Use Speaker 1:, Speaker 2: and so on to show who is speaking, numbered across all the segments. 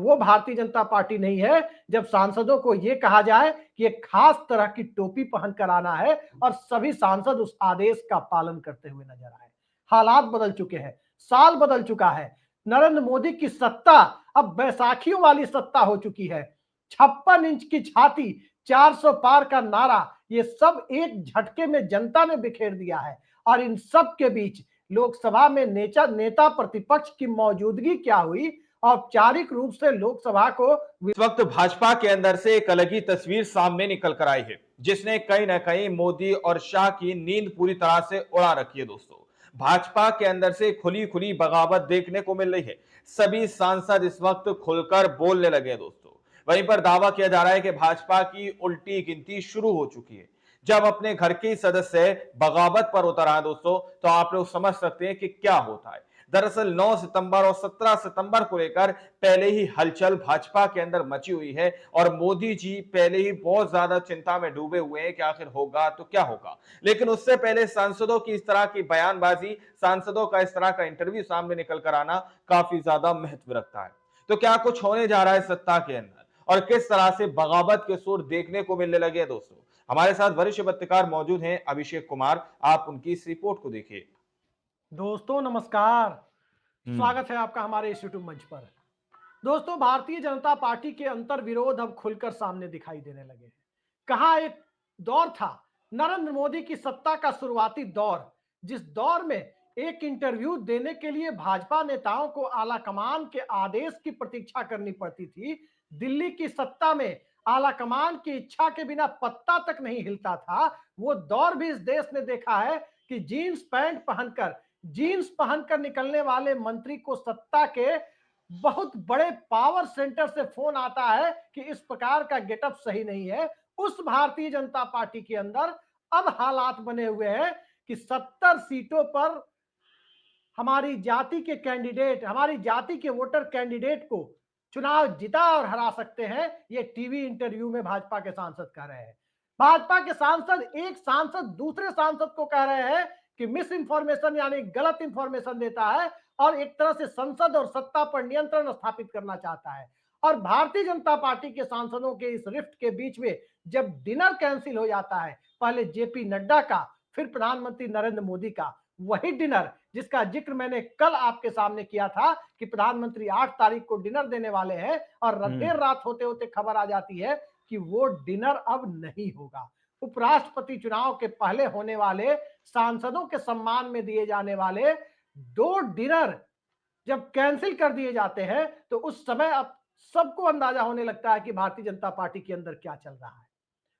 Speaker 1: वो भारतीय जनता पार्टी नहीं है जब सांसदों को ये कहा जाए कि एक खास तरह की टोपी पहनकर आना है और सभी सांसद उस आदेश का पालन करते हुए नजर आए। हालात बदल चुके हैं, साल बदल चुका है। नरेंद्र मोदी की सत्ता अब बैसाखियों वाली सत्ता हो चुकी है। 56 इंच की छाती, 400 पार का नारा, ये सब एक झटके में जनता ने बिखेर दिया है। और इन सब के बीच लोकसभा में नेता प्रतिपक्ष की मौजूदगी क्या हुई, औपचारिक रूप से लोकसभा को
Speaker 2: इस वक्त भाजपा के अंदर से एक अलग ही तस्वीर सामने निकल कर आई है, जिसने कहीं ना कहीं मोदी और शाह की नींद पूरी तरह से उड़ा रखी है। दोस्तों, भाजपा के अंदर से खुली खुली बगावत देखने को मिल रही है। सभी सांसद इस वक्त खुलकर बोलने लगे हैं। दोस्तों, वहीं पर दावा किया जा रहा है कि भाजपा की उल्टी गिनती शुरू हो चुकी है। जब अपने घर के सदस्य बगावत पर उतर आए दोस्तों, तो आप लोग समझ सकते हैं कि क्या होता है। दरअसल 9 सितंबर और 17 सितंबर को लेकर पहले ही हलचल भाजपा के अंदर मची हुई है और मोदी जी पहले ही बहुत ज्यादा चिंता में डूबे हुए हैं कि आखिर होगा तो क्या होगा। लेकिन उससे पहले सांसदों की इस तरह की बयानबाजी, सांसदों का इस तरह का इंटरव्यू सामने निकल कर आना काफी ज्यादा महत्व रखता है। तो क्या कुछ होने जा रहा है सत्ता के अंदर और किस तरह से बगावत के सुर देखने को मिलने लगे हैं दोस्तों। हमारे साथ वरिष्ठ पत्रकार मौजूद हैं अभिषेक कुमार, आप उनकी इस रिपोर्ट को देखिए।
Speaker 1: दोस्तों नमस्कार,
Speaker 2: हम्म।
Speaker 1: स्वागत है आपका हमारे इस यूट्यूब मंच पर। दोस्तों, भारतीय जनता पार्टी के अंतर विरोध अब खुलकर सामने दिखाई देने लगे हैं। कहाँ एक दौर था, नरेंद्र मोदी की सत्ता का शुरुआती दौर, जिस दौर में एक इंटरव्यू देने के लिए भाजपा नेताओं को आला कमान के आदेश की प्रतीक्षा करनी पड़ती थी। दिल्ली की सत्ता में आला कमान की इच्छा के बिना पत्ता तक नहीं हिलता था। वो दौर भी इस देश ने देखा है कि जीन्स पहनकर निकलने वाले मंत्री को सत्ता के बहुत बड़े पावर सेंटर से फोन आता है कि इस प्रकार का गेटअप सही नहीं है। उस भारतीय जनता पार्टी के अंदर अब हालात बने हुए हैं कि 70 सीटों पर हमारी जाति के कैंडिडेट, हमारी जाति के वोटर कैंडिडेट को चुनाव जिता और हरा सकते हैं। ये टीवी इंटरव्यू में भाजपा के सांसद कह रहे हैं। भाजपा के सांसद, एक सांसद दूसरे सांसद को कह रहे हैं कि मिस इंफॉर्मेशन यानी गलत इंफॉर्मेशन देता है और एक तरह से संसद और सत्ता पर नियंत्रण स्थापित करना चाहता है। और भारतीय जनता पार्टी के सांसदों के इस रिफ्ट के बीच में जब डिनर कैंसिल हो जाता है, पहले जेपी नड्डा का, फिर प्रधानमंत्री नरेंद्र मोदी का, वही डिनर जिसका जिक्र मैंने कल आपके सामने किया था कि प्रधानमंत्री 8 तारीख को डिनर देने वाले हैं, और देर रात होते होते खबर आ जाती है कि वो डिनर अब नहीं होगा। उपराष्ट्रपति चुनाव के पहले होने वाले सांसदों के सम्मान में दिए जाने वाले 2 डिनर जब कैंसिल कर दिए जाते हैं, तो उस समय अब सबको अंदाजा होने लगता है कि भारतीय जनता पार्टी के अंदर क्या चल रहा है।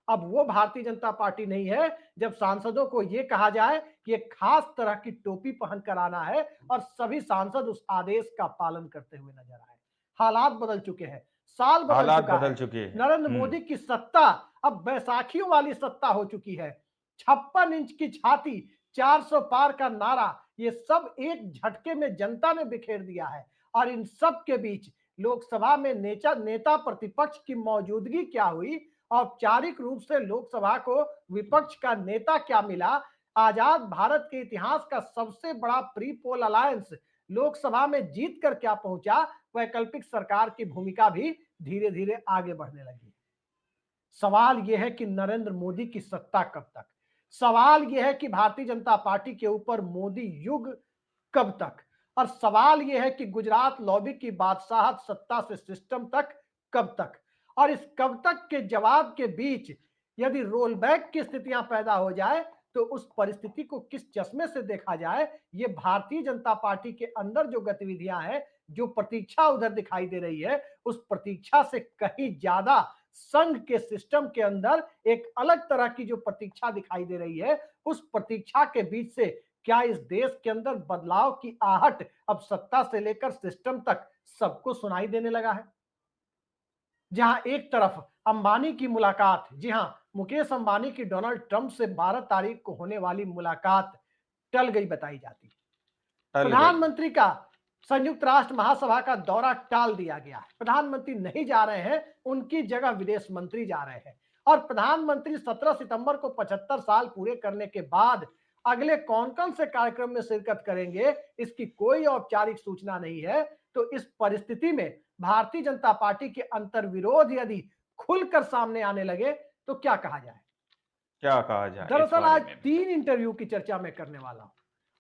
Speaker 1: अब वो भारतीय जनता पार्टी नहीं है जब सांसदों को यह कहा जाए कि एक खास तरह की टोपी पहनकर आना है और सभी सांसद उस आदेश का पालन करते हुए नजर आए। हालात बदल चुके हैं, साल बदल
Speaker 2: हालात
Speaker 1: चुका
Speaker 2: बदल
Speaker 1: है।
Speaker 2: चुके हैं।
Speaker 1: नरेंद्र मोदी की सत्ता अब बैसाखियों वाली सत्ता हो चुकी है। 56 इंच की छाती, 400 पार का नारा, ये सब एक झटके में जनता ने बिखेर दिया है। और इन सब के बीच लोकसभा में नेता प्रतिपक्ष की मौजूदगी क्या हुई, औपचारिक रूप से लोकसभा को विपक्ष का नेता क्या मिला, आजाद भारत के इतिहास का सबसे बड़ा प्री पोल अलायंस लोकसभा में जीत कर क्या पहुंचा, वैकल्पिक सरकार की भूमिका भी धीरे धीरे आगे बढ़ने लगी। सवाल यह है कि नरेंद्र मोदी की सत्ता कब तक, सवाल यह है कि भारतीय जनता पार्टी के ऊपर मोदी युग कब तक, और सवाल यह है कि गुजरात लॉबी की बादशाहत सत्ता से सिस्टम तक कब तक। और इस कब तक के जवाब के बीच यदि रोल बैक की स्थितियां पैदा हो जाए, तो उस परिस्थिति को किस चश्मे से देखा जाए, ये भारतीय जनता पार्टी के अंदर जो गतिविधियां हैं, जो प्रतीक्षा उधर दिखाई दे रही है, उस प्रतीक्षा से कहीं ज्यादा संघ के सिस्टम के अंदर एक अलग तरह की जो प्रतीक्षा दिखाई दे रही है, उस प्रतीक्षा के बीच से क्या इस देश के अंदर बदलाव की आहट अब सत्ता से लेकर सिस्टम तक सबको सुनाई देने लगा है। जहां एक तरफ अंबानी की मुलाकात, जी हां, मुकेश अंबानी की डोनाल्ड ट्रंप से 12 तारीख को होने वाली मुलाकात टल गई बताई जाती है।
Speaker 2: टल गई।
Speaker 1: प्रधानमंत्री का संयुक्त राष्ट्र महासभा का दौरा टाल दिया गया है। प्रधानमंत्री नहीं जा रहे हैं, उनकी जगह विदेश मंत्री जा रहे हैं। और प्रधानमंत्री 17 सितंबर को 75 साल पूरे करने के बाद अगले कौन कौन से कार्यक्रम में शिरकत करेंगे, इसकी कोई औपचारिक सूचना नहीं है। तो इस परिस्थिति में भारतीय जनता पार्टी के अंतर्विरोध यदि खुलकर सामने आने लगे तो क्या कहा जाए।
Speaker 2: क्या कहा जाए इस
Speaker 1: दरअसल
Speaker 2: बारे
Speaker 1: आज
Speaker 2: में?
Speaker 1: 3 इंटरव्यू की चर्चा मैं करने वाला हूं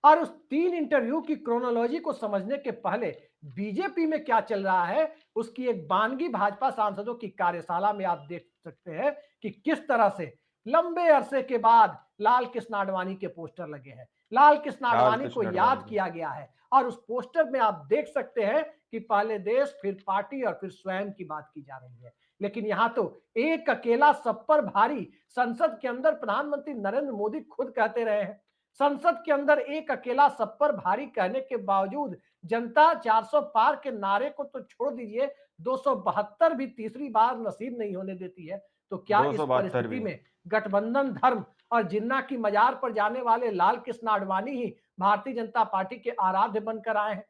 Speaker 1: और उस 3 इंटरव्यू की क्रोनोलॉजी को समझने के पहले बीजेपी में क्या चल रहा है उसकी एक बानगी भाजपा सांसदों की कार्यशाला में आप देख सकते हैं कि किस तरह से लंबे अरसे के बाद लाल कृष्ण आडवाणी के पोस्टर लगे हैं। लाल कृष्ण
Speaker 2: लाल
Speaker 1: आडवाणी को
Speaker 2: कृष्ण
Speaker 1: याद
Speaker 2: आडवाणी।
Speaker 1: किया गया है और उस पोस्टर में आप देख सकते हैं कि पहले देश फिर पार्टी और फिर स्वयं की बात की जा रही है। लेकिन यहां तो एक अकेला सब पर भारी संसद के अंदर प्रधानमंत्री नरेंद्र मोदी खुद कहते रहे हैं। संसद के अंदर एक अकेला सब पर भारी कहने के बावजूद जनता 400 पार के नारे को तो छोड़ दीजिए 272 भी तीसरी बार नसीब नहीं होने देती है। तो क्या इस
Speaker 2: 272
Speaker 1: परिस्थिति
Speaker 2: भी।
Speaker 1: में गठबंधन धर्म और जिन्ना की मजार पर जाने वाले लाल कृष्ण आडवाणी ही भारतीय जनता पार्टी के आराध्य बनकर आए हैं?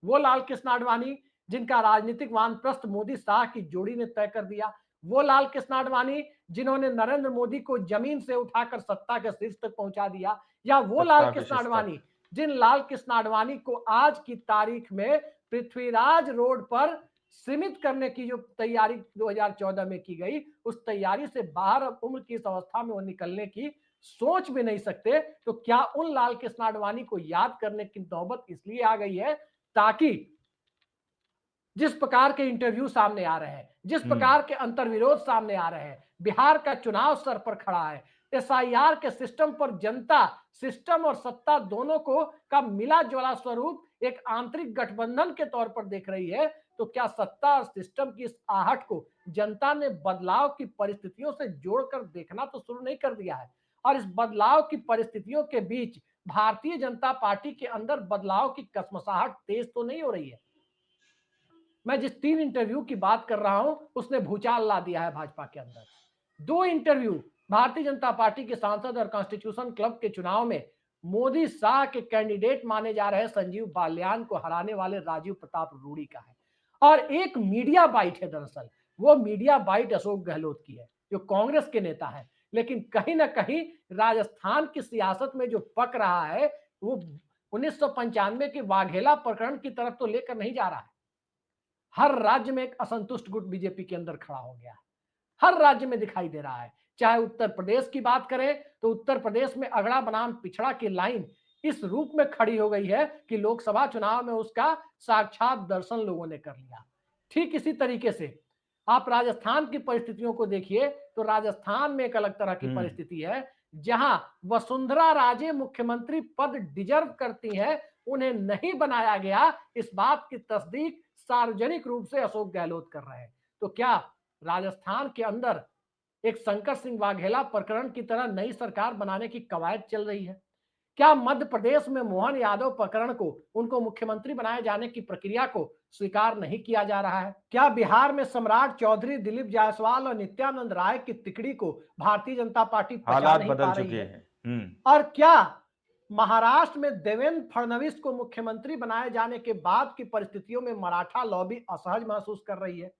Speaker 1: वो लाल कृष्ण आडवाणी जिनका राजनीतिक वानप्रस्थ मोदी शाह की जोड़ी ने तय कर दिया, वो लाल कृष्ण आडवाणी जिन्होंने नरेंद्र मोदी को जमीन से उठाकर सत्ता के शीर्ष तक पहुंचा दिया, या वो लाल
Speaker 2: सत्ता के
Speaker 1: कृष्ण
Speaker 2: शीर्ष तक।
Speaker 1: आडवाणी जिन लाल कृष्ण आडवाणी को आज की तारीख में पृथ्वीराज रोड पर सीमित करने की जो तैयारी 2014 में की गई, उस तैयारी से बाहर अब उम्र की इस अवस्था में वो निकलने की सोच भी नहीं सकते। तो क्या उन लाल कृष्ण आडवाणी को याद करने की नौबत इसलिए आ गई है ताकि जिस प्रकार के इंटरव्यू सामने आ रहे हैं, जिस प्रकार के अंतर्विरोध सामने आ रहे हैं, बिहार का चुनाव सर पर खड़ा है, एसआईआर के सिस्टम पर जनता सिस्टम और सत्ता दोनों को का मिला जुला स्वरूप एक आंतरिक गठबंधन के तौर पर देख रही है। तो क्या सत्ता और सिस्टम की इस आहट को जनता ने बदलाव की परिस्थितियों से जोड़कर देखना तो शुरू नहीं कर दिया है? और इस बदलाव की परिस्थितियों के बीच भारतीय जनता पार्टी के अंदर बदलाव की कसमसाहट तेज तो नहीं हो रही है? मैं जिस 3 इंटरव्यू की बात कर रहा हूं उसने भूचाल ला दिया है भाजपा के अंदर। 2 इंटरव्यू भारतीय जनता पार्टी के सांसद और कॉन्स्टिट्यूशन क्लब के चुनाव में मोदी शाह के कैंडिडेट माने जा रहे संजीव बालियान को हराने वाले राजीव प्रताप रूडी का है। और एक मीडिया बाइट है, दरअसल वो मीडिया बाइट अशोक गहलोत की है जो कांग्रेस के नेता है, लेकिन कहीं ना कहीं राजस्थान की सियासत में जो पक रहा है वो 1995 के वाघेला प्रकरण की तरफ तो लेकर नहीं जा रहा है। हर राज्य में एक असंतुष्ट गुट बीजेपी के अंदर खड़ा हो गया है, हर राज्य में दिखाई दे रहा है। चाहे उत्तर प्रदेश की बात करें तो उत्तर प्रदेश में अगड़ा बनाम पिछड़ा की लाइन इस रूप में खड़ी हो गई है कि लोकसभा चुनाव में उसका साक्षात दर्शन लोगों ने कर लिया। ठीक इसी तरीके से आप राजस्थान की परिस्थितियों को देखिए तो राजस्थान में एक अलग तरह की परिस्थिति है जहां वसुंधरा राजे मुख्यमंत्री पद डिजर्व करती हैं, उन्हें नहीं बनाया गया, इस बात की तस्दीक सार्वजनिक रूप से अशोक गहलोत कर रहे हैं। तो क्या राजस्थान के अंदर एक शंकर सिंह वाघेला प्रकरण की तरह नई सरकार बनाने की कवायद चल रही है? क्या मध्य प्रदेश में मोहन यादव प्रकरण को उनको मुख्यमंत्री बनाए जाने की प्रक्रिया को स्वीकार नहीं किया जा रहा है? क्या बिहार में सम्राट चौधरी, दिलीप जायसवाल और नित्यानंद राय की तिकड़ी को भारतीय जनता पार्टी पचा
Speaker 2: हालात
Speaker 1: नहीं
Speaker 2: बदल
Speaker 1: पा रही
Speaker 2: चुके
Speaker 1: है?
Speaker 2: हैं।
Speaker 1: और क्या महाराष्ट्र में देवेंद्र फडणवीस को मुख्यमंत्री बनाए जाने के बाद की परिस्थितियों में मराठा लॉबी असहज महसूस कर रही है?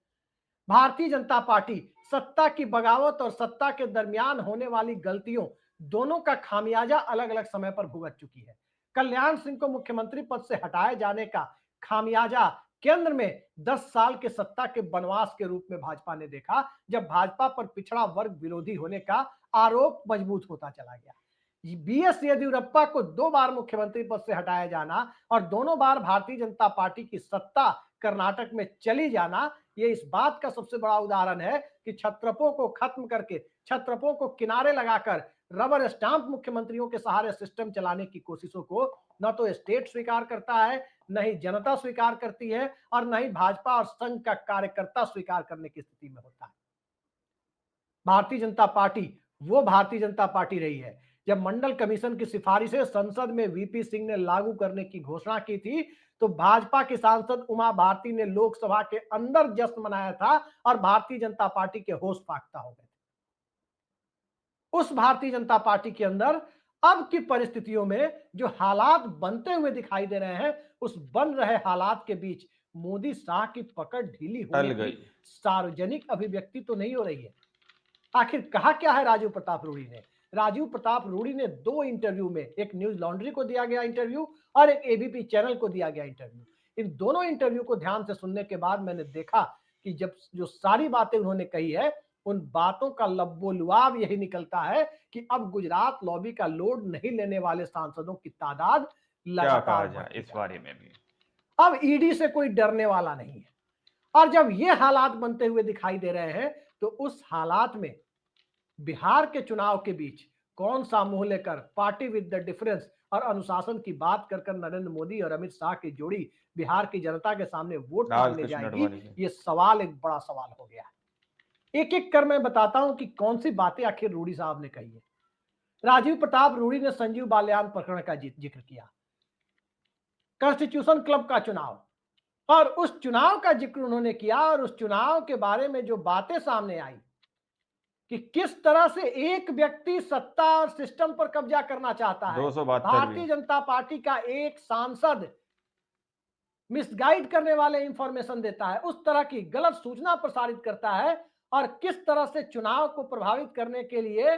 Speaker 1: भारतीय जनता पार्टी सत्ता की बगावत और सत्ता के दरमियान होने वाली गलतियों दोनों का खामियाजा अलग अलग समय पर भुगत चुकी है। कल्याण सिंह को मुख्यमंत्री पद से हटाए जाने का खामियाजा केंद्र में 10 साल के सत्ता के वनवास के रूप में भाजपा ने देखा, जब भाजपा पर पिछड़ा वर्ग विरोधी होने का आरोप मजबूत होता चला गया। बीएस येदियुरप्पा को 2 बार मुख्यमंत्री पद से हटाया जाना और दोनों बार भारतीय जनता पार्टी की सत्ता कर्नाटक में चली जाना, ये इस बात का सबसे बड़ा उदाहरण है कि छत्रपों को खत्म करके, छत्रपों को किनारे लगाकर रबर स्टाम्प मुख्यमंत्रियों के सहारे सिस्टम चलाने की कोशिशों को न तो स्टेट स्वीकार करता है, न ही जनता स्वीकार करती है और न ही भाजपा और संघ का कार्यकर्ता स्वीकार करने की स्थिति में होता है। भारतीय जनता पार्टी वो भारतीय जनता पार्टी रही है जब मंडल कमीशन की सिफारिशें संसद में वीपी सिंह ने लागू करने की घोषणा की थी, तो भाजपा की सांसद उमा भारती ने लोकसभा के अंदर जश्न मनाया था और भारतीय जनता पार्टी के होश फाख्ता हो गए थे। उस भारतीय जनता पार्टी के अंदर अब की परिस्थितियों में जो हालात बनते हुए दिखाई दे रहे हैं, उस बन रहे हालात के बीच मोदी शाह की पकड़ ढीली होने की सार्वजनिक अभिव्यक्ति तो नहीं हो रही है। आखिर कहा क्या है राजीव प्रताप रूडी ने? राजीव प्रताप रूडी ने 2 इंटरव्यू में, एक न्यूज लॉन्ड्री को दिया गया इंटरव्यू और एक एबीपी चैनल को दिया गया इंटरव्यू, इन दोनों इंटरव्यू को ध्यान से सुनने के बाद मैंने देखा कि जब जो सारी बातें उन्होंने कही है, उन बातों का लब्बो-लुआब यही निकलता है कि अब गुजरात लॉबी का लोड नहीं लेने वाले सांसदों की तादाद
Speaker 2: क्या कहा
Speaker 1: लगातार
Speaker 2: जाए
Speaker 1: बढ़ती
Speaker 2: इस
Speaker 1: जा
Speaker 2: बारे
Speaker 1: रही
Speaker 2: में भी?
Speaker 1: है। अब ईडी से कोई डरने वाला नहीं है। और जब ये हालात बनते हुए दिखाई दे रहे हैं, तो उस हालात में बिहार के चुनाव के बीच कौन सा मुंह लेकर पार्टी विद द डिफरेंस और अनुशासन की बात कर नरेंद्र मोदी और अमित शाह की जोड़ी बिहार की जनता के सामने वोट
Speaker 2: लाल
Speaker 1: मांगने
Speaker 2: कृष्ण
Speaker 1: जाएगी,
Speaker 2: अडवाणी जी।
Speaker 1: ये सवाल एक बड़ा सवाल हो गया है। एक एक कर मैं बताता हूं कि कौन सी बातें आखिर रूडी साहब ने कही है। राजीव प्रताप रूडी ने संजीव बालियान प्रकरण का जिक्र किया, कॉन्स्टिट्यूशन क्लब का चुनाव, और उस चुनाव का जिक्र उन्होंने किया और उस चुनाव के बारे में जो बातें सामने आई कि किस तरह से एक व्यक्ति सत्ता और सिस्टम पर कब्जा करना चाहता है।
Speaker 2: 272 भी।
Speaker 1: भारतीय जनता पार्टी का एक सांसद मिसगाइड करने वाले इंफॉर्मेशन देता है, उस तरह की गलत सूचना प्रसारित करता है और किस तरह से चुनाव को प्रभावित करने के लिए,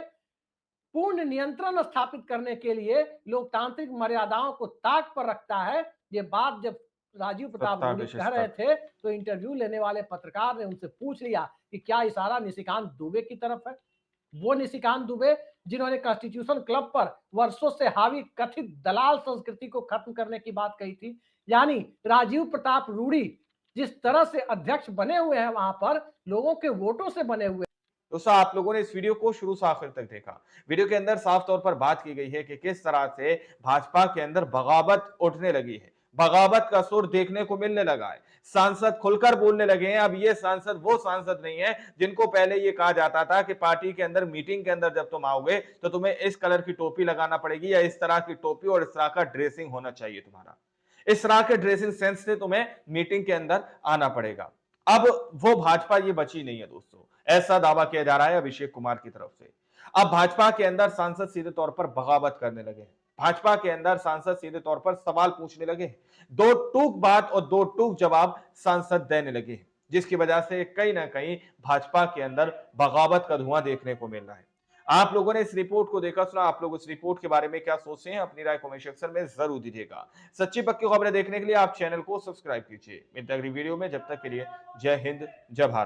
Speaker 1: पूर्ण नियंत्रण स्थापित करने के लिए लोकतांत्रिक मर्यादाओं को ताक पर रखता है। ये बात जब राजीव प्रताप
Speaker 2: सत्ता
Speaker 1: रूडी
Speaker 2: के
Speaker 1: कह रहे
Speaker 2: शिस्तक।
Speaker 1: थे, तो इंटरव्यू लेने वाले पत्रकार ने उनसे पूछ लिया कि क्या इशारा निशिकांत दुबे की तरफ है। वो निशिकांत दुबे जिन्होंने कॉन्स्टिट्यूशन क्लब पर वर्षों से हावी कथित दलाल संस्कृति को खत्म करने की बात कही थी। यानी राजीव प्रताप रूडी जिस तरह से अध्यक्ष बने हुए हैं, वहां पर लोगों के वोटों से बने हुए।
Speaker 2: दोस्तों, आप लोगों ने इस वीडियो को शुरू से आखिर तक देखा। वीडियो के अंदर साफ तौर पर बात की गई है कि किस तरह से भाजपा के अंदर बगावत उठने लगी है, बगावत का सुर देखने को मिलने लगा है। सांसद खुलकर बोलने लगे हैं। अब ये सांसद वो सांसद नहीं है जिनको पहले ये कहा जाता था कि पार्टी के अंदर मीटिंग के अंदर जब तुम आओगे तो तुम्हें इस कलर की टोपी लगाना पड़ेगी या इस तरह की टोपी और इस तरह का ड्रेसिंग होना चाहिए तुम्हारा, इस तरह के ड्रेसिंग सेंस से तुम्हें मीटिंग के अंदर आना पड़ेगा। अब वो भाजपा ये बची नहीं है दोस्तों, ऐसा दावा किया जा रहा है अभिषेक कुमार की तरफ से। अब भाजपा के अंदर सांसद सीधे तौर पर बगावत करने लगे हैं। भाजपा के अंदर सांसद सीधे तौर पर सवाल पूछने लगे हैं। दो टूक बात और दो टूक जवाब सांसद देने लगे हैं, जिसकी वजह से कहीं ना कहीं भाजपा के अंदर बगावत का धुआं देखने को मिल रहा है। आप लोगों ने इस रिपोर्ट को देखा सुना, आप लोग इस रिपोर्ट के बारे में क्या सोचते हैं, अपनी राय कमेंट सेक्शन में जरूर दीजिएगा। सच्ची पक्की खबरें देखने के लिए आप चैनल को सब्सक्राइब कीजिए। मिलते हैं अगली वीडियो में, जब तक के लिए जय हिंद, जय भारत।